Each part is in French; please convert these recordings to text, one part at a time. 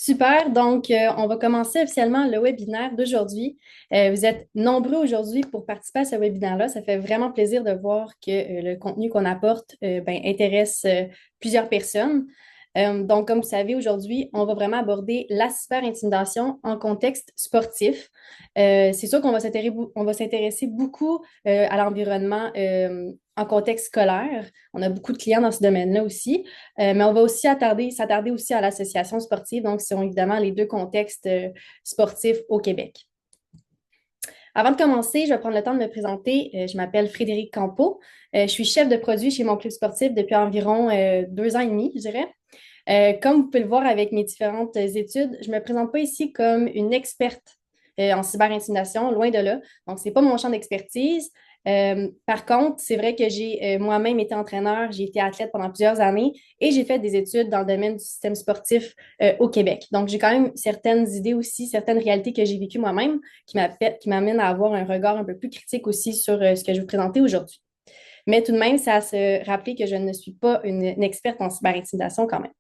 Super, donc on va commencer officiellement le webinaire d'aujourd'hui. Vous êtes nombreux aujourd'hui pour participer à ce webinaire-là. Ça fait vraiment plaisir de voir que le contenu qu'on apporte intéresse plusieurs personnes. Donc, comme vous savez, aujourd'hui, on va vraiment aborder la cyberintimidation en contexte sportif. C'est sûr qu'on va on va s'intéresser beaucoup à l'environnement en contexte scolaire. On a beaucoup de clients dans ce domaine-là aussi. Mais on va aussi s'attarder aussi à l'association sportive. Donc, ce sont évidemment les deux contextes sportifs au Québec. Avant de commencer, je vais prendre le temps de me présenter. Je m'appelle Frédéric Campeau. Je suis chef de produit chez mon club sportif depuis environ 2 ans et demi, je dirais. Comme vous pouvez le voir avec mes différentes études, je ne me présente pas ici comme une experte en cyberintimidation, loin de là. Donc, ce n'est pas mon champ d'expertise. Par contre, c'est vrai que j'ai moi-même été entraîneur, j'ai été athlète pendant plusieurs années et j'ai fait des études dans le domaine du système sportif au Québec. Donc, j'ai quand même certaines idées aussi, certaines réalités que j'ai vécues moi-même qui m'amènent à avoir un regard un peu plus critique aussi sur ce que je vais vous présenter aujourd'hui. Mais tout de même, c'est à se rappeler que je ne suis pas une experte en cyberintimidation quand même.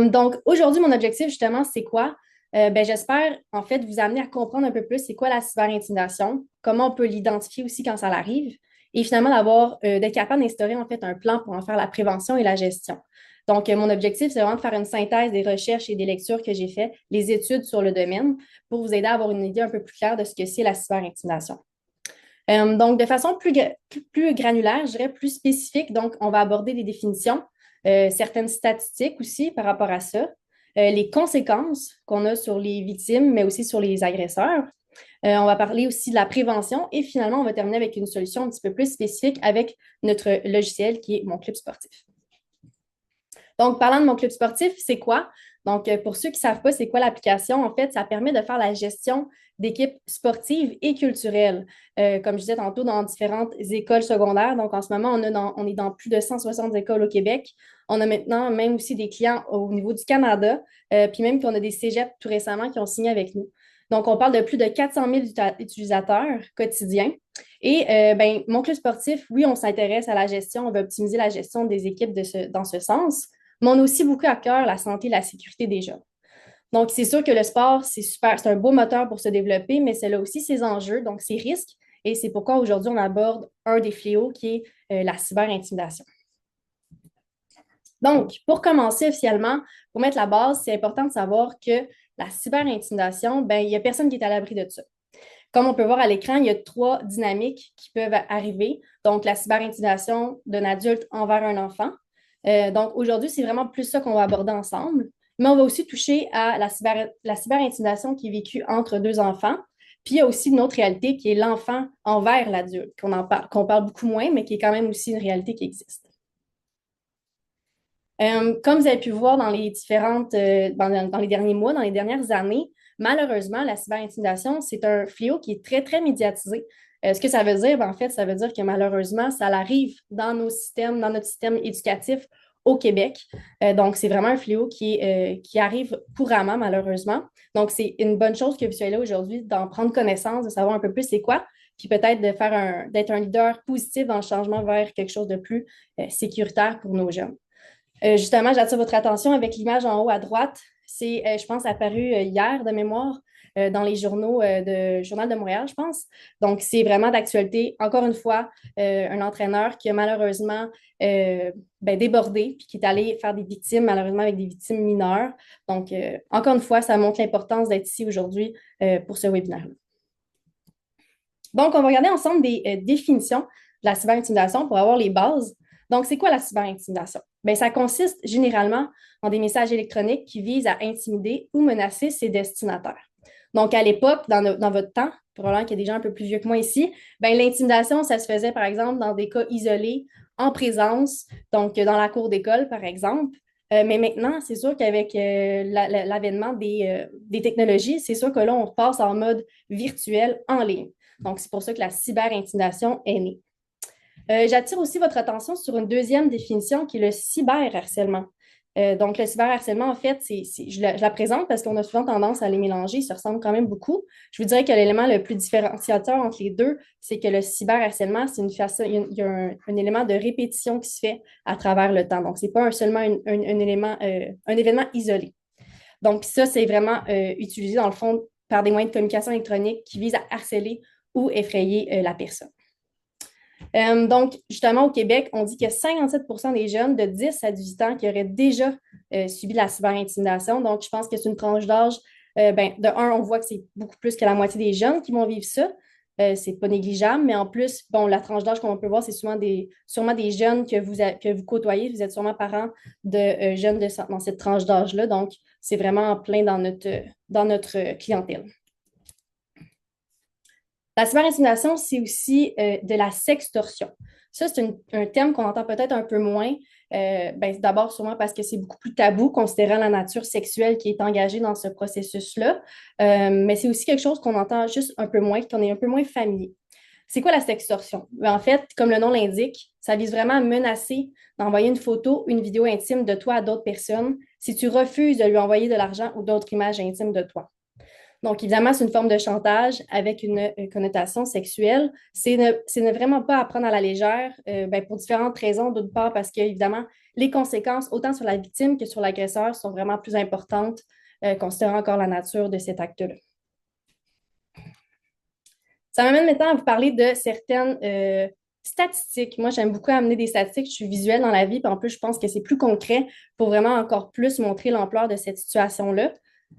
Donc, aujourd'hui, mon objectif, justement, c'est quoi? J'espère, en fait, vous amener à comprendre un peu plus c'est quoi la cyberintimidation, comment on peut l'identifier aussi quand ça arrive, et finalement d'être capable d'instaurer, en fait, un plan pour en faire la prévention et la gestion. Donc, mon objectif, c'est vraiment de faire une synthèse des recherches et des lectures que j'ai faites, les études sur le domaine, pour vous aider à avoir une idée un peu plus claire de ce que c'est la cyberintimidation. Donc, de façon plus granulaire, je dirais plus spécifique, donc on va aborder les définitions, certaines statistiques aussi par rapport à ça, les conséquences qu'on a sur les victimes, mais aussi sur les agresseurs. On va parler aussi de la prévention et finalement, on va terminer avec une solution un petit peu plus spécifique avec notre logiciel qui est Mon Club Sportif. Donc, parlant de mon club sportif, c'est quoi? Donc, pour ceux qui ne savent pas c'est quoi l'application, en fait, ça permet de faire la gestion d'équipes sportives et culturelles. Comme je disais tantôt, dans différentes écoles secondaires. Donc, en ce moment, on est dans plus de 160 écoles au Québec. On a maintenant même aussi des clients au niveau du Canada, puis même qu'on a des cégeps tout récemment qui ont signé avec nous. Donc, on parle de plus de 400 000 utilisateurs quotidiens. Et mon club sportif, oui, on s'intéresse à la gestion, on veut optimiser la gestion des équipes dans ce sens, mais on a aussi beaucoup à cœur la santé et la sécurité des jeunes. Donc, c'est sûr que le sport, c'est super, c'est un beau moteur pour se développer, mais c'est là aussi ses enjeux, donc ses risques. Et c'est pourquoi aujourd'hui, on aborde un des fléaux qui est la cyberintimidation. Donc, pour commencer officiellement, pour mettre la base, c'est important de savoir que la cyberintimidation, il n'y a personne qui est à l'abri de ça. Comme on peut voir à l'écran, il y a 3 dynamiques qui peuvent arriver. Donc, la cyberintimidation d'un adulte envers un enfant. Donc, aujourd'hui, c'est vraiment plus ça qu'on va aborder ensemble. Mais on va aussi toucher à la cyberintimidation qui est vécue entre deux enfants. Puis, il y a aussi une autre réalité qui est l'enfant envers l'adulte, qu'on parle beaucoup moins, mais qui est quand même aussi une réalité qui existe. Comme vous avez pu voir dans dans les derniers mois, dans les dernières années, malheureusement, la cyberintimidation, c'est un fléau qui est très, très médiatisé. Ce que ça veut dire, en fait, ça veut dire que malheureusement, ça arrive dans nos systèmes, dans notre système éducatif au Québec. Donc, c'est vraiment un fléau qui arrive couramment, malheureusement. Donc, c'est une bonne chose que vous soyez là aujourd'hui, d'en prendre connaissance, de savoir un peu plus c'est quoi, puis peut-être d'être un leader positif dans le changement vers quelque chose de plus sécuritaire pour nos jeunes. Justement, j'attire votre attention avec l'image en haut à droite. C'est, je pense, apparu hier de mémoire dans les journaux de Journal de Montréal, je pense. Donc, c'est vraiment d'actualité. Encore une fois, un entraîneur qui a malheureusement débordé puis qui est allé faire des victimes, malheureusement avec des victimes mineures. Donc, encore une fois, ça montre l'importance d'être ici aujourd'hui pour ce webinaire-là. Donc, on va regarder ensemble des définitions de la cyberintimidation pour avoir les bases. Donc, c'est quoi la cyberintimidation? Bien, ça consiste généralement en des messages électroniques qui visent à intimider ou menacer ses destinataires. Donc, à l'époque, dans votre temps, probablement qu'il y a des gens un peu plus vieux que moi ici, bien, l'intimidation, ça se faisait, par exemple, dans des cas isolés, en présence, donc dans la cour d'école, par exemple. Mais maintenant, c'est sûr qu'avec l'avènement des technologies, c'est sûr que là, on passe en mode virtuel en ligne. Donc, c'est pour ça que la cyberintimidation est née. J'attire aussi votre attention sur une deuxième définition qui est le cyberharcèlement. Donc, le cyberharcèlement, en fait, je la présente parce qu'on a souvent tendance à les mélanger, ils se ressemblent quand même beaucoup. Je vous dirais que l'élément le plus différenciateur entre les deux, c'est que le cyberharcèlement, c'est une façon, il y a un élément de répétition qui se fait à travers le temps. Donc, ce n'est pas seulement un événement isolé. Donc, ça, c'est vraiment utilisé dans le fond par des moyens de communication électronique qui visent à harceler ou effrayer la personne. Donc, justement, au Québec, on dit que 57% des jeunes de 10 à 18 ans qui auraient déjà subi de la cyberintimidation. Donc, je pense que c'est une tranche d'âge, de un, on voit que c'est beaucoup plus que la moitié des jeunes qui vont vivre ça. C'est pas négligeable, mais en plus, bon, la tranche d'âge qu'on peut voir, c'est sûrement des jeunes que vous côtoyez. Vous êtes sûrement parents de jeunes dans cette tranche d'âge-là. Donc, c'est vraiment en plein dans notre clientèle. La cyberintimidation, c'est aussi de la sextorsion. Ça, c'est un terme qu'on entend peut-être un peu moins. D'abord, sûrement parce que c'est beaucoup plus tabou, considérant la nature sexuelle qui est engagée dans ce processus-là. Mais c'est aussi quelque chose qu'on entend juste un peu moins, qu'on est un peu moins familier. C'est quoi la sextorsion? En fait, comme le nom l'indique, ça vise vraiment à menacer d'envoyer une photo, une vidéo intime de toi à d'autres personnes si tu refuses de lui envoyer de l'argent ou d'autres images intimes de toi. Donc, évidemment, c'est une forme de chantage avec une connotation sexuelle. C'est ne vraiment pas à prendre à la légère pour différentes raisons. D'une part, parce que, évidemment, les conséquences, autant sur la victime que sur l'agresseur, sont vraiment plus importantes, considérant encore la nature de cet acte-là. Ça m'amène maintenant à vous parler de certaines statistiques. Moi, j'aime beaucoup amener des statistiques. Je suis visuelle dans la vie, puis en plus, je pense que c'est plus concret pour vraiment encore plus montrer l'ampleur de cette situation-là.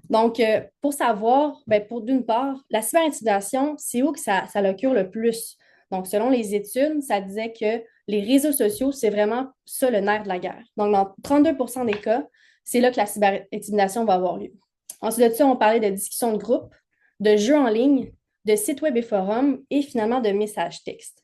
Donc, pour savoir, d'une part, la cyberintimidation, c'est où que ça occure le plus? Donc, selon les études, ça disait que les réseaux sociaux, c'est vraiment ça le nerf de la guerre. Donc, dans 32% des cas, c'est là que la cyberintimidation va avoir lieu. Ensuite de ça, on parlait de discussions de groupe, de jeux en ligne, de sites web et forums et finalement de messages textes.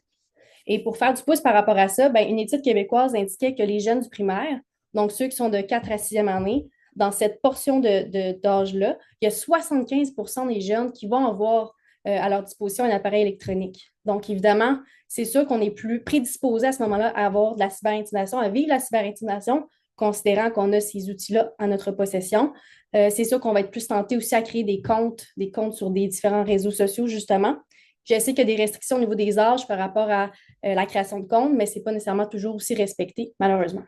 Et pour faire du pouce par rapport à ça, une étude québécoise indiquait que les jeunes du primaire, donc ceux qui sont de 4 à 6e année, dans cette portion d'âge-là, il y a 75% des jeunes qui vont avoir à leur disposition un appareil électronique. Donc, évidemment, c'est sûr qu'on est plus prédisposé à ce moment-là à avoir de la cyberintimidation, à vivre la cyberintimidation, considérant qu'on a ces outils-là à notre possession. C'est sûr qu'on va être plus tenté aussi à créer des comptes sur des différents réseaux sociaux, justement. Je sais qu'il y a des restrictions au niveau des âges par rapport à la création de comptes, mais ce n'est pas nécessairement toujours aussi respecté, malheureusement.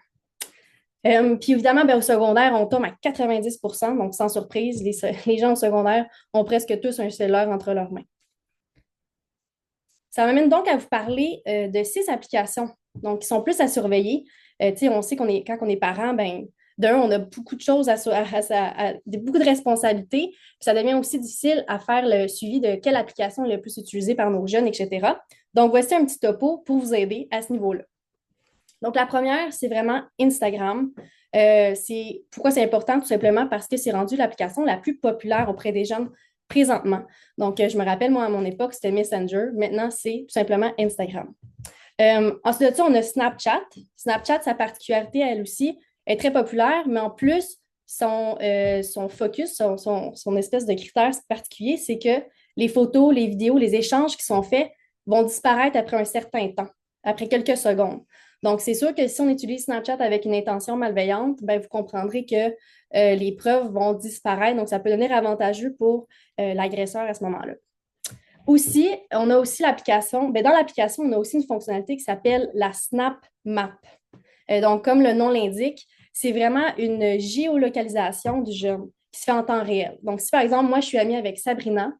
Puis évidemment, au secondaire, on tombe à 90%, donc sans surprise, les gens au secondaire ont presque tous un cellulaire entre leurs mains. Ça m'amène donc à vous parler de 6 applications, donc qui sont plus à surveiller. On sait quand on est parent, on a beaucoup de choses beaucoup de responsabilités, puis ça devient aussi difficile à faire le suivi de quelle application est le plus utilisée par nos jeunes, etc. Donc, voici un petit topo pour vous aider à ce niveau-là. Donc, la première, c'est vraiment Instagram. Pourquoi c'est important? Tout simplement parce que c'est rendu l'application la plus populaire auprès des jeunes présentement. Donc, je me rappelle, moi, à mon époque, c'était Messenger. Maintenant, c'est tout simplement Instagram. Ensuite de ça, on a Snapchat. Snapchat, sa particularité, elle aussi, est très populaire, mais en plus, son focus, son espèce de critère particulier, c'est que les photos, les vidéos, les échanges qui sont faits vont disparaître après un certain temps, après quelques secondes. Donc, c'est sûr que si on utilise Snapchat avec une intention malveillante, vous comprendrez que les preuves vont disparaître. Donc, ça peut devenir avantageux pour l'agresseur à ce moment-là. Aussi, on a aussi l'application. Dans l'application, on a aussi une fonctionnalité qui s'appelle la Snap Map. Donc, comme le nom l'indique, c'est vraiment une géolocalisation du jeune qui se fait en temps réel. Donc, si par exemple, moi, je suis amie avec Sabrina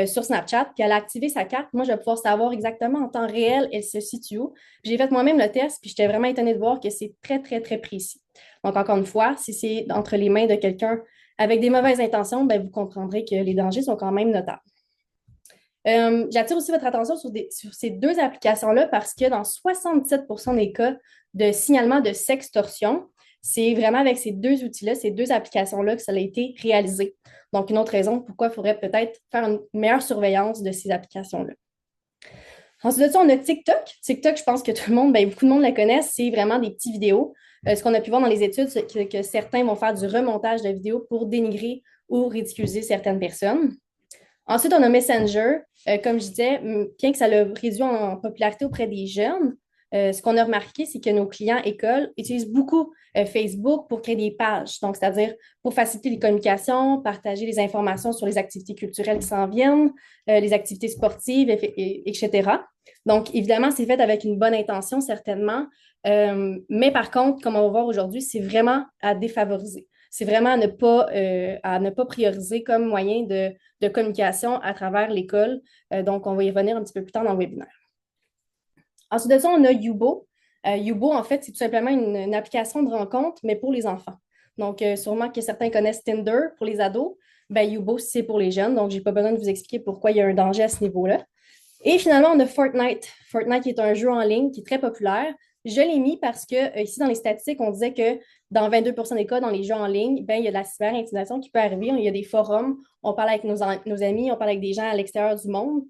sur Snapchat, puis elle a activé sa carte, moi, je vais pouvoir savoir exactement en temps réel elle se situe où. J'ai fait moi-même le test, puis j'étais vraiment étonnée de voir que c'est très, très, très précis. Donc, encore une fois, si c'est entre les mains de quelqu'un avec des mauvaises intentions, vous comprendrez que les dangers sont quand même notables. J'attire aussi votre attention sur ces 2 applications-là parce que dans 77% des cas de signalement de sextorsion, c'est vraiment avec ces 2 outils-là, ces 2 applications-là que ça a été réalisé. Donc, une autre raison pourquoi il faudrait peut-être faire une meilleure surveillance de ces applications-là. Ensuite de ça, on a TikTok. TikTok, je pense que tout le monde, beaucoup de monde la connaissent. C'est vraiment des petites vidéos. Ce qu'on a pu voir dans les études, c'est que certains vont faire du remontage de vidéos pour dénigrer ou ridiculiser certaines personnes. Ensuite, on a Messenger. Comme je disais, bien que ça l'a réduit en popularité auprès des jeunes, ce qu'on a remarqué, c'est que nos clients écoles utilisent beaucoup Facebook pour créer des pages. Donc, c'est-à-dire pour faciliter les communications, partager les informations sur les activités culturelles qui s'en viennent, les activités sportives, etc. Donc, évidemment, c'est fait avec une bonne intention, certainement. Mais par contre, comme on va voir aujourd'hui, c'est vraiment à défavoriser. c'est vraiment à ne pas prioriser comme moyen de communication à travers l'école. Donc, on va y revenir un petit peu plus tard dans le webinaire. Ensuite de ça, on a Yubo. Yubo, en fait, c'est tout simplement une application de rencontre, mais pour les enfants. Donc, sûrement que certains connaissent Tinder pour les ados. Ben, Yubo, c'est pour les jeunes. Donc, je n'ai pas besoin de vous expliquer pourquoi il y a un danger à ce niveau-là. Et finalement, on a Fortnite. Fortnite qui est un jeu en ligne qui est très populaire. Je l'ai mis parce que ici, dans les statistiques, on disait que dans 22% des cas, dans les jeux en ligne, ben, il y a de la cyber-intimidation qui peut arriver. Il y a des forums, on parle avec nos amis, on parle avec des gens à l'extérieur du monde.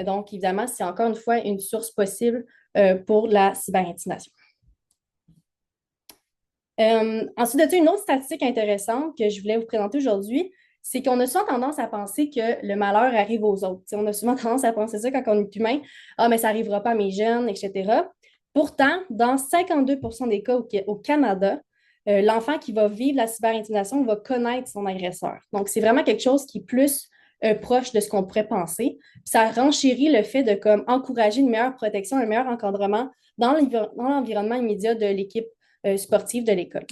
Donc, évidemment, c'est encore une fois une source possible pour la cyber-intimidation. Ensuite de ça, une autre statistique intéressante que je voulais vous présenter aujourd'hui, c'est qu'on a souvent tendance à penser que le malheur arrive aux autres. T'sais, on a souvent tendance à penser ça quand on est humain. Ah, mais ça n'arrivera pas à mes jeunes, etc. Pourtant, dans 52% des cas au Canada, l'enfant qui va vivre la cyberintimidation va connaître son agresseur. Donc, c'est vraiment quelque chose qui est plus proche de ce qu'on pourrait penser. Puis ça renchérit le fait de comme, encourager une meilleure protection, un meilleur encadrement dans l'environnement immédiat de l'équipe sportive de l'école.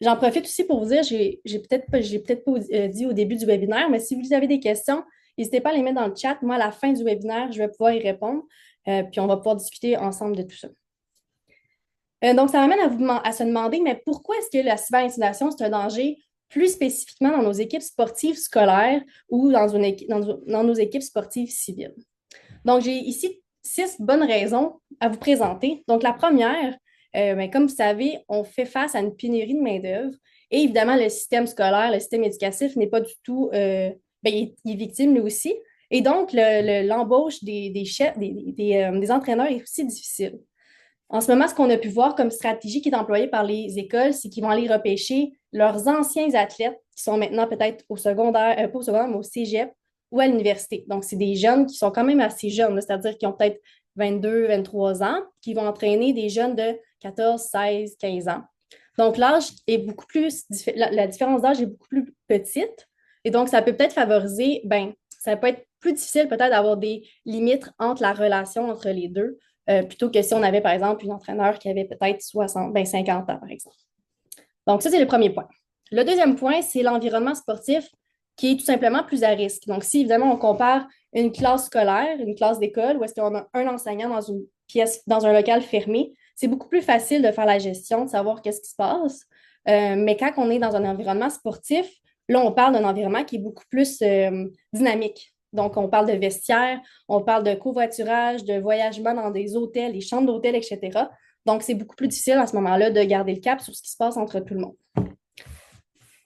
J'en profite aussi pour vous dire, j'ai peut-être pas dit au début du webinaire, mais si vous avez des questions, n'hésitez pas à les mettre dans le chat. Moi, à la fin du webinaire, je vais pouvoir y répondre, puis on va pouvoir discuter ensemble de tout ça. Donc, ça m'amène à se demander, mais pourquoi est-ce que la cyberintimidation, c'est un danger plus spécifiquement dans nos équipes sportives scolaires ou dans nos équipes sportives civiles? Donc, j'ai ici 6 bonnes raisons à vous présenter. Donc, la première, ben, comme vous savez, on fait face à une pénurie de main-d'œuvre et évidemment, le système scolaire, le système éducatif n'est pas du tout, ben, il est victime lui aussi. Et donc, l'embauche des chefs, des entraîneurs est aussi difficile. En ce moment, ce qu'on a pu voir comme stratégie qui est employée par les écoles, c'est qu'ils vont aller repêcher leurs anciens athlètes qui sont maintenant peut-être au secondaire, pas au secondaire, mais au cégep ou à l'université. Donc, c'est des jeunes qui sont quand même assez jeunes, c'est-à-dire qui ont peut-être 22, 23 ans, qui vont entraîner des jeunes de 14, 16, 15 ans. Donc, l'âge est beaucoup plus, la différence d'âge est beaucoup plus petite. Et donc, ça peut peut-être favoriser, ben, ça peut être plus difficile peut-être d'avoir des limites entre la relation entre les deux plutôt que si on avait, par exemple, une entraîneur qui avait peut-être 50 ans, par exemple. Donc, ça, c'est le premier point. Le deuxième point, c'est l'environnement sportif qui est tout simplement plus à risque. Donc, si évidemment, on compare une classe scolaire, une classe d'école, où est-ce qu'on a un enseignant dans une pièce, dans un local fermé, c'est beaucoup plus facile de faire la gestion, de savoir qu'est-ce qui se passe. Mais quand on est dans un environnement sportif, là, on parle d'un environnement qui est beaucoup plus dynamique. Donc, on parle de vestiaire, on parle de covoiturage, de voyagement dans des hôtels, des chambres d'hôtel, etc. Donc, c'est beaucoup plus difficile à ce moment-là de garder le cap sur ce qui se passe entre tout le monde.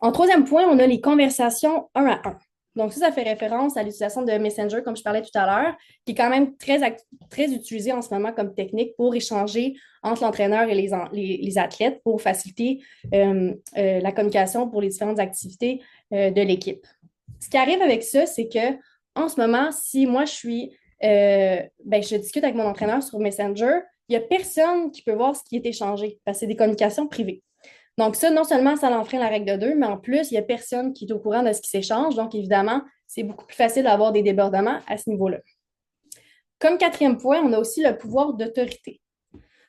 En troisième point, on a les conversations un à un. Donc, ça fait référence à l'utilisation de Messenger, comme je parlais tout à l'heure, qui est quand même très utilisé en ce moment comme technique pour échanger entre l'entraîneur et les athlètes pour faciliter la communication pour les différentes activités de l'équipe. Ce qui arrive avec ça, c'est que en ce moment, si moi je discute avec mon entraîneur sur Messenger, il n'y a personne qui peut voir ce qui est échangé parce que c'est des communications privées. Donc, ça, non seulement ça l'enfreint la règle de deux, mais en plus, il n'y a personne qui est au courant de ce qui s'échange. Donc, évidemment, c'est beaucoup plus facile d'avoir des débordements à ce niveau-là. Comme quatrième point, on a aussi le pouvoir d'autorité.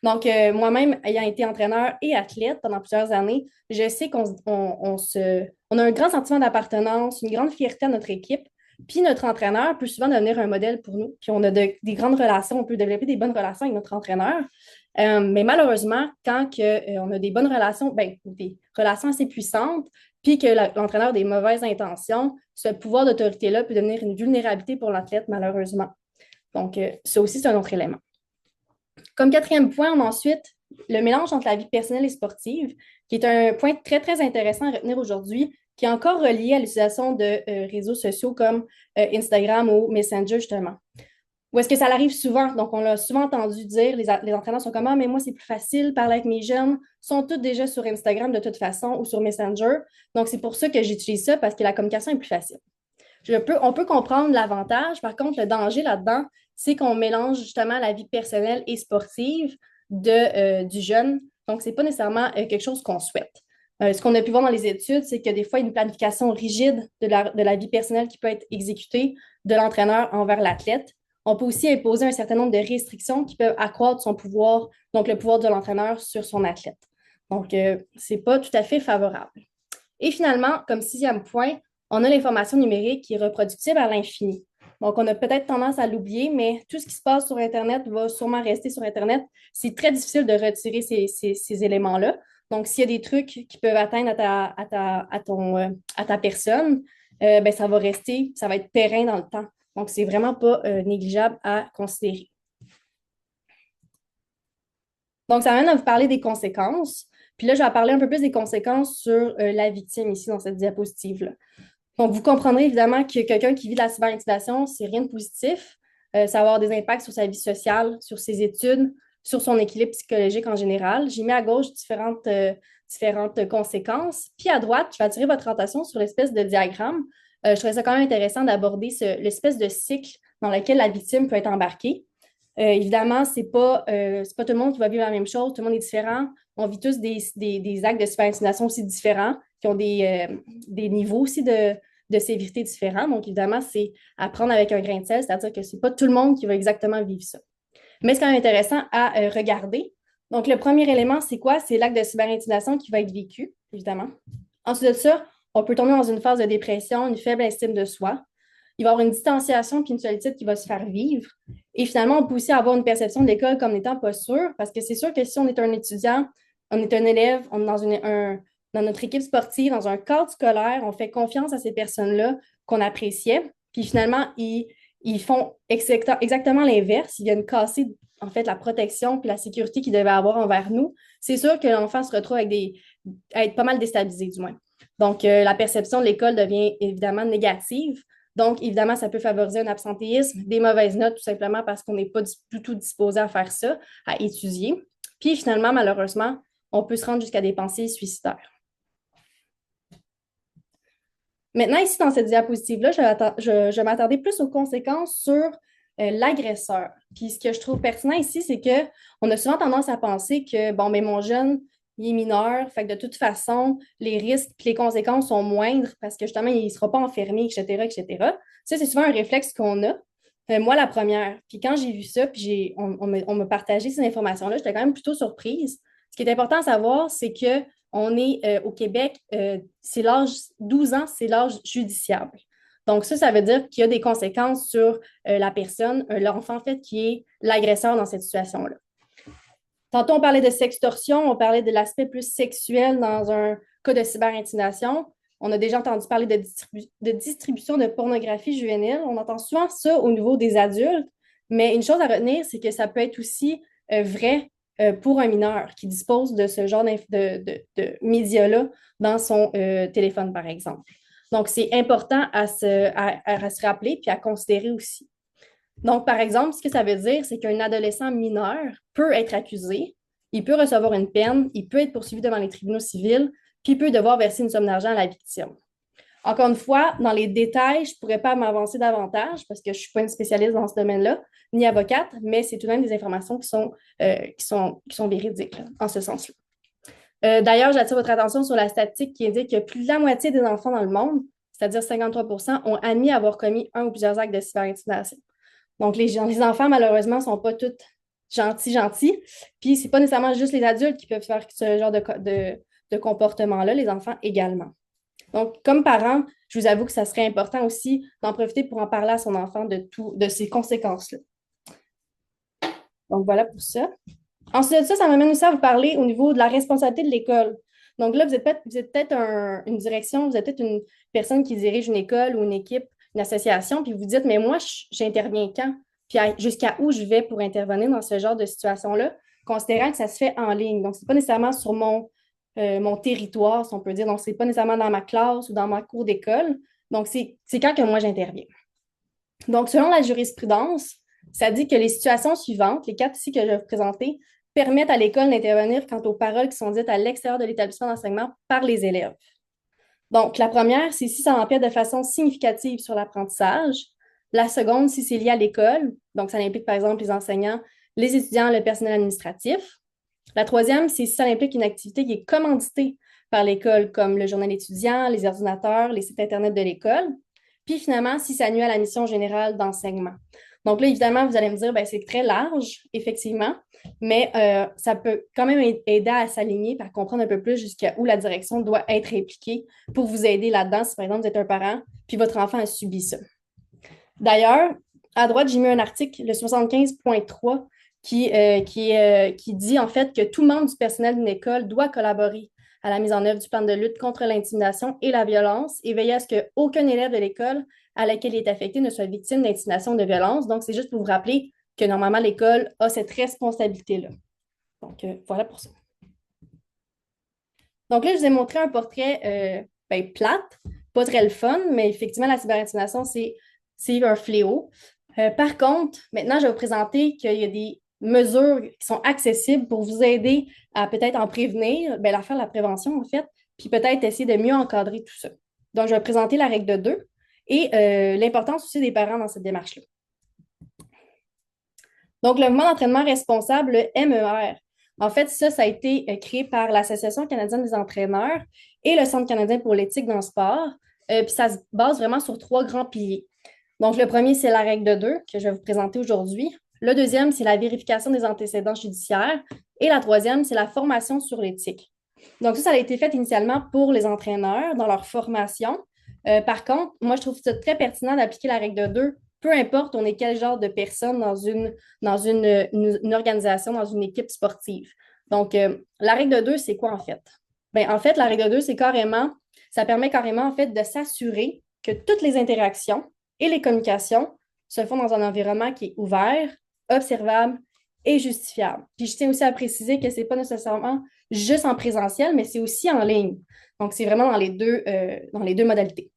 Donc, moi-même, ayant été entraîneur et athlète pendant plusieurs années, je sais on a un grand sentiment d'appartenance, une grande fierté à notre équipe. Puis notre entraîneur peut souvent devenir un modèle pour nous. Puis on a des grandes relations, on peut développer des bonnes relations avec notre entraîneur. Mais malheureusement, quand on a des bonnes relations, ben, des relations assez puissantes, puis que l'entraîneur a des mauvaises intentions, ce pouvoir d'autorité-là peut devenir une vulnérabilité pour l'athlète, malheureusement. Donc, ça aussi, c'est un autre élément. Comme quatrième point, on a ensuite le mélange entre la vie personnelle et sportive, qui est un point très, très intéressant à retenir aujourd'hui, qui est encore relié à l'utilisation de réseaux sociaux comme Instagram ou Messenger, justement. Ou est-ce que ça arrive souvent? Donc, on l'a souvent entendu dire, les entraîneurs sont comme « Ah, mais moi, c'est plus facile, parler avec mes jeunes. Ils sont tous déjà sur Instagram de toute façon ou sur Messenger. » Donc, c'est pour ça que j'utilise ça, parce que la communication est plus facile. On peut comprendre l'avantage. Par contre, le danger là-dedans, c'est qu'on mélange justement la vie personnelle et sportive du jeune. Donc, ce n'est pas nécessairement quelque chose qu'on souhaite. Ce qu'on a pu voir dans les études, c'est que des fois, il y a une planification rigide de la vie personnelle qui peut être exécutée de l'entraîneur envers l'athlète. On peut aussi imposer un certain nombre de restrictions qui peuvent accroître son pouvoir, donc le pouvoir de l'entraîneur sur son athlète. Donc, ce n'est pas tout à fait favorable. Et finalement, comme sixième point, on a l'information numérique qui est reproductible à l'infini. Donc, on a peut-être tendance à l'oublier, mais tout ce qui se passe sur Internet va sûrement rester sur Internet. C'est très difficile de retirer ces éléments-là. Donc, s'il y a des trucs qui peuvent atteindre à ta personne, ben, ça va rester, ça va être périn dans le temps. Donc, c'est vraiment pas négligeable à considérer. Donc, ça m'amène à vous parler des conséquences. Puis là, je vais parler un peu plus des conséquences sur la victime ici dans cette diapositive-là. Donc, vous comprendrez évidemment que quelqu'un qui vit de la cyberintimidation, c'est rien de positif. Ça va avoir des impacts sur sa vie sociale, sur ses études, sur son équilibre psychologique en général. J'ai mis à gauche différentes conséquences. Puis à droite, je vais attirer votre attention sur l'espèce de diagramme. Je trouvais ça quand même intéressant d'aborder l'espèce de cycle dans lequel la victime peut être embarquée. Évidemment, c'est pas tout le monde qui va vivre la même chose, tout le monde est différent. On vit tous des actes de cyberintimidation aussi différents, qui ont des niveaux aussi de sévérité différents. Donc, évidemment, c'est à prendre avec un grain de sel, c'est-à-dire que c'est pas tout le monde qui va exactement vivre ça. Mais c'est quand même intéressant à regarder. Donc, le premier élément, c'est quoi? C'est l'acte de cyberintimidation qui va être vécu, évidemment. Ensuite de ça, on peut tomber dans une phase de dépression, une faible estime de soi. Il va y avoir une distanciation puis une solitude qui va se faire vivre. Et finalement, on peut aussi avoir une perception de l'école comme n'étant pas sûre, parce que c'est sûr que si on est un étudiant, on est un élève, on est dans notre équipe sportive, dans un cadre scolaire, on fait confiance à ces personnes-là qu'on appréciait. Puis finalement, ils font exactement l'inverse. Ils viennent casser en fait la protection puis la sécurité qu'ils devaient avoir envers nous. C'est sûr que l'enfant se retrouve à être pas mal déstabilisé, du moins. Donc, la perception de l'école devient évidemment négative. Donc, évidemment, ça peut favoriser un absentéisme, des mauvaises notes, tout simplement parce qu'on n'est pas du tout disposé à faire ça, à étudier. Puis finalement, malheureusement, on peut se rendre jusqu'à des pensées suicidaires. Maintenant, ici, dans cette diapositive-là, je vais m'attarder plus aux conséquences sur l'agresseur. Puis ce que je trouve pertinent ici, c'est qu'on a souvent tendance à penser que, bon, mais mon jeune, il est mineur, fait que de toute façon, les risques et les conséquences sont moindres parce que justement, il ne sera pas enfermé, etc., etc. Ça, c'est souvent un réflexe qu'on a. Moi, la première. Puis quand j'ai vu ça, puis on m'a partagé ces informations-là, j'étais quand même plutôt surprise. Ce qui est important à savoir, c'est que on est au Québec, c'est l'âge 12 ans, c'est l'âge judiciable. Donc, ça veut dire qu'il y a des conséquences sur la personne, l'enfant, en fait, qui est l'agresseur dans cette situation-là. Tantôt, on parlait de sextorsion, on parlait de l'aspect plus sexuel dans un cas de cyberintimidation. On a déjà entendu parler de distribution de pornographie juvénile. On entend souvent ça au niveau des adultes, mais une chose à retenir, c'est que ça peut être aussi vrai pour un mineur qui dispose de ce genre de médias-là dans son téléphone, par exemple. Donc, c'est important à se rappeler puis à considérer aussi. Donc, par exemple, ce que ça veut dire, c'est qu'un adolescent mineur peut être accusé, il peut recevoir une peine, il peut être poursuivi devant les tribunaux civils, puis il peut devoir verser une somme d'argent à la victime. Encore une fois, dans les détails, je ne pourrais pas m'avancer davantage parce que je ne suis pas une spécialiste dans ce domaine-là, ni avocate, mais c'est tout de même des informations qui sont véridiques là, en ce sens-là. D'ailleurs, j'attire votre attention sur la statistique qui indique que plus de la moitié des enfants dans le monde, c'est-à-dire 53%, ont admis avoir commis un ou plusieurs actes de cyberintimidation. Donc, les enfants, malheureusement, ne sont pas tous gentils. Puis, ce n'est pas nécessairement juste les adultes qui peuvent faire ce genre de comportement-là, les enfants également. Donc, comme parent, je vous avoue que ça serait important aussi d'en profiter pour en parler à son enfant de ces conséquences-là. Donc, voilà pour ça. Ensuite de ça, ça m'amène aussi à vous parler au niveau de la responsabilité de l'école. Donc là, vous êtes peut-être une direction, vous êtes peut-être une personne qui dirige une école ou une équipe, une association, puis vous dites, mais moi, j'interviens quand? Puis jusqu'à où je vais pour intervenir dans ce genre de situation-là, considérant que ça se fait en ligne. Donc, ce n'est pas nécessairement sur mon territoire, si on peut dire. Donc, ce n'est pas nécessairement dans ma classe ou dans ma cour d'école. Donc, c'est quand que moi, j'interviens. Donc, selon la jurisprudence, ça dit que les situations suivantes, les quatre ici que je vais vous présenter, permettent à l'école d'intervenir quant aux paroles qui sont dites à l'extérieur de l'établissement d'enseignement par les élèves. Donc, la première, c'est si ça empiète de façon significative sur l'apprentissage. La seconde, si c'est lié à l'école. Donc, ça implique, par exemple, les enseignants, les étudiants, le personnel administratif. La troisième, c'est si ça implique une activité qui est commanditée par l'école, comme le journal étudiant, les ordinateurs, les sites Internet de l'école. Puis finalement, si ça nuit à la mission générale d'enseignement. Donc là, évidemment, vous allez me dire, ben, c'est très large, effectivement, mais ça peut quand même aider à s'aligner, à comprendre un peu plus jusqu'à où la direction doit être impliquée pour vous aider là-dedans, si par exemple vous êtes un parent, puis votre enfant a subi ça. D'ailleurs, à droite, j'ai mis un article, le 75.3, qui dit en fait que tout membre du personnel d'une école doit collaborer à la mise en œuvre du plan de lutte contre l'intimidation et la violence et veiller à ce qu'aucun élève de l'école à laquelle il est affecté ne soit victime d'intimidation ou de violence. Donc, c'est juste pour vous rappeler que normalement, l'école a cette responsabilité-là. Donc, voilà pour ça. Donc là, je vous ai montré un portrait ben, plate, pas très le fun, mais effectivement, la cyberintimidation, c'est un fléau. Par contre, maintenant, je vais vous présenter qu'il y a des mesures qui sont accessibles pour vous aider à peut-être en prévenir, ben, à faire la prévention, en fait, puis peut-être essayer de mieux encadrer tout ça. Donc, je vais présenter la règle de 2 et l'importance aussi des parents dans cette démarche-là. Donc, le mouvement d'entraînement responsable, le MER, en fait, ça a été créé par l'Association canadienne des entraîneurs et le Centre canadien pour l'éthique dans le sport. Puis ça se base vraiment sur trois grands piliers. Donc, le premier, c'est la règle de 2 que je vais vous présenter aujourd'hui. Le deuxième, c'est la vérification des antécédents judiciaires. Et la troisième, c'est la formation sur l'éthique. Donc, ça a été fait initialement pour les entraîneurs dans leur formation. Par contre, moi, je trouve ça très pertinent d'appliquer la règle de 2, peu importe on est quel genre de personne dans une organisation, dans une équipe sportive. Donc, la règle de 2, c'est quoi en fait? Ben, en fait, la règle de 2, ça permet carrément en fait de s'assurer que toutes les interactions et les communications se font dans un environnement qui est ouvert, observable et justifiable. Puis je tiens aussi à préciser que ce n'est pas nécessairement juste en présentiel, mais c'est aussi en ligne. Donc, c'est vraiment dans les deux modalités.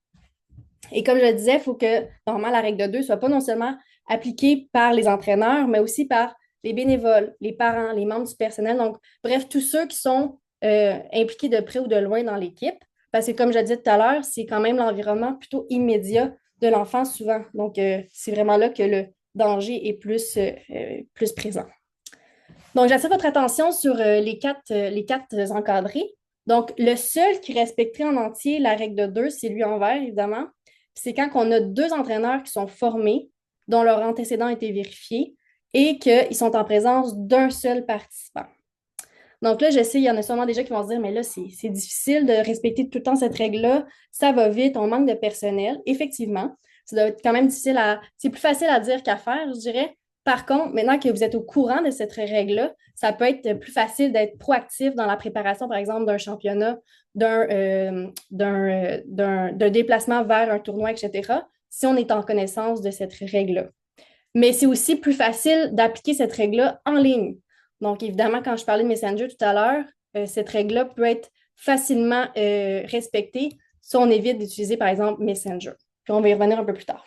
Et comme je le disais, il faut que normalement la règle de 2 soit pas non seulement appliquée par les entraîneurs, mais aussi par les bénévoles, les parents, les membres du personnel. Donc, bref, tous ceux qui sont impliqués de près ou de loin dans l'équipe. Parce que comme je le disais tout à l'heure, c'est quand même l'environnement plutôt immédiat de l'enfant souvent. Donc, c'est vraiment là que le danger est plus présent. Donc, j'attire votre attention sur les quatre encadrés. Donc, le seul qui respecterait en entier la règle de 2, c'est lui en vert, évidemment. C'est quand on a deux entraîneurs qui sont formés, dont leur antécédent a été vérifié et qu'ils sont en présence d'un seul participant. Donc là, je sais, il y en a sûrement déjà qui vont se dire, mais là, c'est difficile de respecter tout le temps cette règle-là. Ça va vite, on manque de personnel. Effectivement, ça doit être quand même difficile à. C'est plus facile à dire qu'à faire, je dirais. Par contre, maintenant que vous êtes au courant de cette règle-là, ça peut être plus facile d'être proactif dans la préparation, par exemple, d'un championnat, d'un déplacement vers un tournoi, etc., si on est en connaissance de cette règle-là. Mais c'est aussi plus facile d'appliquer cette règle-là en ligne. Donc, évidemment, quand je parlais de Messenger tout à l'heure, cette règle-là peut être facilement respectée si on évite d'utiliser, par exemple, Messenger. Puis on va y revenir un peu plus tard.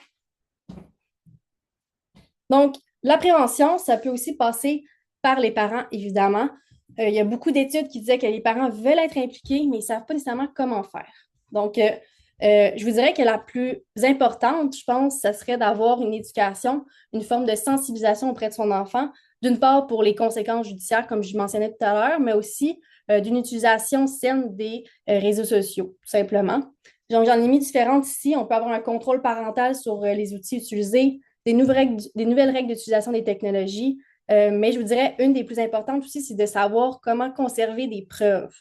Donc, la prévention, ça peut aussi passer par les parents, évidemment. Il y a beaucoup d'études qui disaient que les parents veulent être impliqués, mais ils ne savent pas nécessairement comment faire. Donc, je vous dirais que la plus importante, je pense, ce serait d'avoir une éducation, une forme de sensibilisation auprès de son enfant, d'une part pour les conséquences judiciaires, comme je mentionnais tout à l'heure, mais aussi d'une utilisation saine des réseaux sociaux, tout simplement. Donc, j'en ai mis différentes ici. On peut avoir un contrôle parental sur les outils utilisés, des nouvelles règles d'utilisation des technologies. Mais je vous dirais, une des plus importantes aussi, c'est de savoir comment conserver des preuves.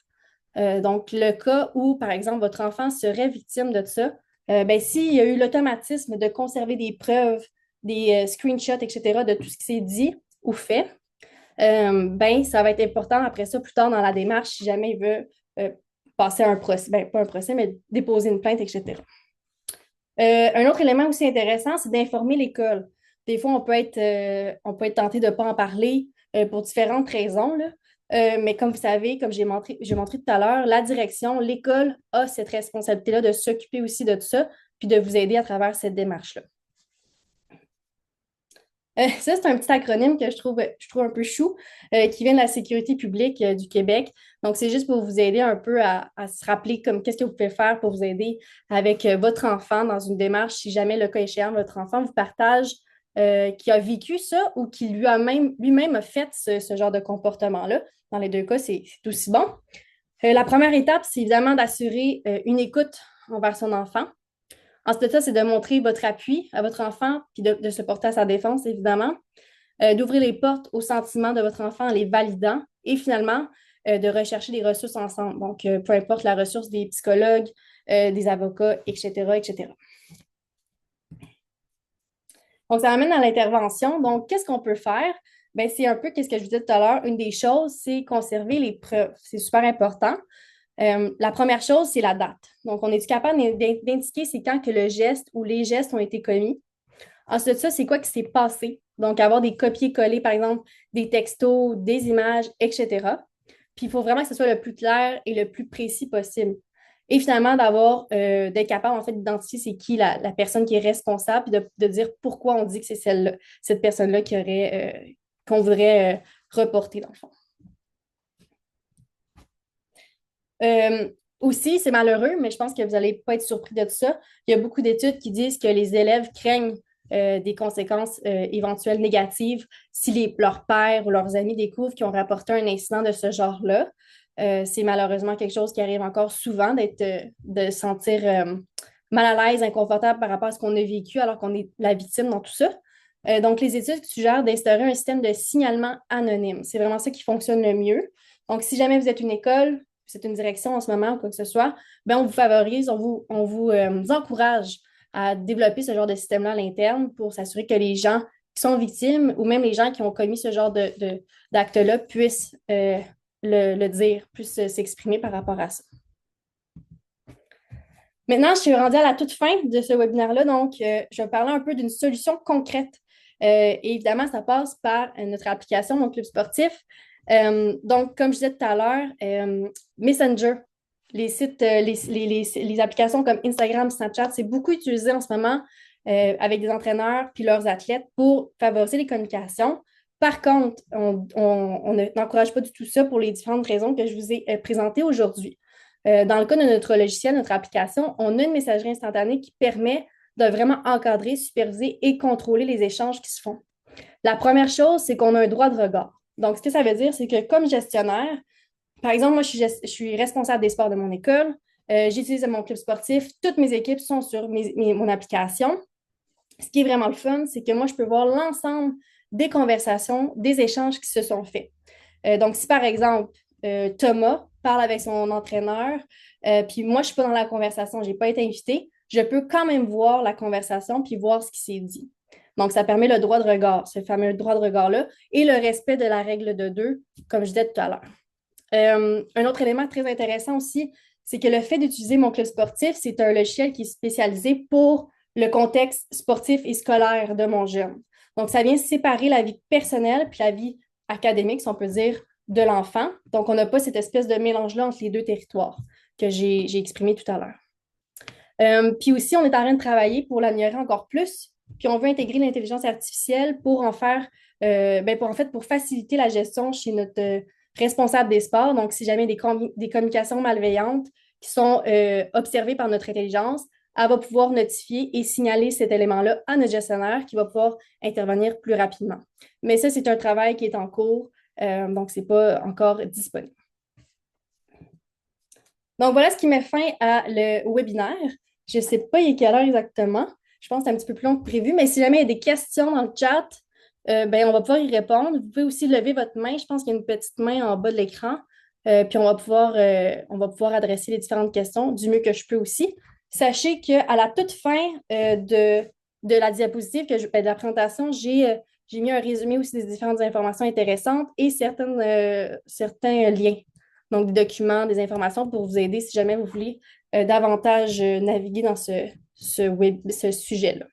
Donc, le cas où, par exemple, votre enfant serait victime de ça, ben, s'il y a eu l'automatisme de conserver des preuves, des screenshots, etc., de tout ce qui s'est dit ou fait, ben, ça va être important après ça, plus tard dans la démarche, si jamais il veut passer un procès, ben, pas un procès, mais déposer une plainte, etc. Un autre élément aussi intéressant, c'est d'informer l'école. Des fois, on peut être tenté de ne pas en parler pour différentes raisons, là. Mais comme vous savez, comme j'ai montré tout à l'heure, la direction, l'école a cette responsabilité-là de s'occuper aussi de tout ça, puis de vous aider à travers cette démarche-là. Ça, c'est un petit acronyme que je trouve un peu chou, qui vient de la sécurité publique du Québec. Donc, c'est juste pour vous aider un peu à se rappeler comme qu'est-ce que vous pouvez faire pour vous aider avec votre enfant dans une démarche, si jamais le cas échéant, votre enfant vous partage qui a vécu ça ou qui lui-même a fait ce genre de comportement-là. Dans les deux cas, c'est aussi bon. La première étape, c'est évidemment d'assurer une écoute envers son enfant. Ensuite de ça, c'est de montrer votre appui à votre enfant, puis de se porter à sa défense, évidemment. D'ouvrir les portes aux sentiments de votre enfant en les validant. Et finalement, de rechercher des ressources ensemble. Donc, peu importe la ressource des psychologues, des avocats, etc., etc. Donc, ça amène à l'intervention. Donc, qu'est-ce qu'on peut faire? Ben, c'est un peu ce que je vous disais tout à l'heure. Une des choses, c'est conserver les preuves. C'est super important. La première chose, c'est la date. Donc, on est capable d'indiquer c'est quand que le geste ou les gestes ont été commis. Ensuite de ça, c'est quoi qui s'est passé? Donc, avoir des copier-coller, par exemple, des textos, des images, etc. Puis, il faut vraiment que ce soit le plus clair et le plus précis possible. Et finalement, d'être capable, en fait, d'identifier c'est qui la personne qui est responsable, puis de dire pourquoi on dit que c'est cette personne-là qu'on voudrait reporter, dans le fond. Euh, Aussi, c'est malheureux, mais je pense que vous n'allez pas être surpris de tout ça. Il y a beaucoup d'études qui disent que les élèves craignent des conséquences éventuelles négatives si leurs pères ou leurs amis découvrent qu'ils ont rapporté un incident de ce genre-là. C'est malheureusement quelque chose qui arrive encore souvent de se sentir mal à l'aise, inconfortable par rapport à ce qu'on a vécu alors qu'on est la victime dans tout ça. Donc, les études suggèrent d'instaurer un système de signalement anonyme. C'est vraiment ça qui fonctionne le mieux. Donc, si jamais vous êtes une école, c'est une direction en ce moment ou quoi que ce soit, ben on vous favorise, vous encourage à développer ce genre de système-là à l'interne pour s'assurer que les gens qui sont victimes ou même les gens qui ont commis ce genre d'actes-là puissent le dire, puissent s'exprimer par rapport à ça. Maintenant, je suis rendue à la toute fin de ce webinaire-là, donc je vais parler un peu d'une solution concrète. Et évidemment, ça passe par notre application, mon club sportif. Donc, comme je disais tout à l'heure, Messenger, les sites, les applications comme Instagram, Snapchat, c'est beaucoup utilisé en ce moment avec des entraîneurs puis leurs athlètes pour favoriser les communications. Par contre, on n'encourage pas du tout ça pour les différentes raisons que je vous ai présentées aujourd'hui. Dans le cas de notre logiciel, notre application, on a une messagerie instantanée qui permet de vraiment encadrer, superviser et contrôler les échanges qui se font. La première chose, c'est qu'on a un droit de regard. Donc, ce que ça veut dire, c'est que comme gestionnaire, par exemple, moi, je suis responsable des sports de mon école, j'utilise mon club sportif, toutes mes équipes sont sur mon application. Ce qui est vraiment le fun, c'est que moi, je peux voir l'ensemble des conversations, des échanges qui se sont faits. Donc, si par exemple, Thomas parle avec son entraîneur, puis moi, je ne suis pas dans la conversation, je n'ai pas été invitée, je peux quand même voir la conversation puis voir ce qui s'est dit. Donc, ça permet le droit de regard, ce fameux droit de regard-là, et le respect de la règle de deux, comme je disais tout à l'heure. Un autre élément très intéressant aussi, c'est que le fait d'utiliser mon club sportif, c'est un logiciel qui est spécialisé pour le contexte sportif et scolaire de mon jeune. Donc, ça vient séparer la vie personnelle puis la vie académique, si on peut dire, de l'enfant. Donc, on n'a pas cette espèce de mélange-là entre les deux territoires que j'ai exprimé tout à l'heure. Puis aussi, on est en train de travailler pour l'améliorer encore plus. Puis on veut intégrer l'intelligence artificielle pour en faire, pour faciliter la gestion chez notre responsable des sports. Donc, si jamais des communications malveillantes qui sont observées par notre intelligence, elle va pouvoir notifier et signaler cet élément-là à notre gestionnaire qui va pouvoir intervenir plus rapidement. Mais ça, c'est un travail qui est en cours, donc ce n'est pas encore disponible. Donc, voilà ce qui met fin à le webinaire. Je ne sais pas il est quelle heure exactement. Je pense que c'est un petit peu plus long que prévu, mais si jamais il y a des questions dans le chat, on va pouvoir y répondre. Vous pouvez aussi lever votre main. Je pense qu'il y a une petite main en bas de l'écran. Puis on va pouvoir adresser les différentes questions du mieux que je peux aussi. Sachez qu'à la toute fin de la diapositive, de la présentation, j'ai mis un résumé aussi des différentes informations intéressantes et certains liens. Donc, des documents, des informations pour vous aider si jamais vous voulez davantage naviguer dans ce sujet-là.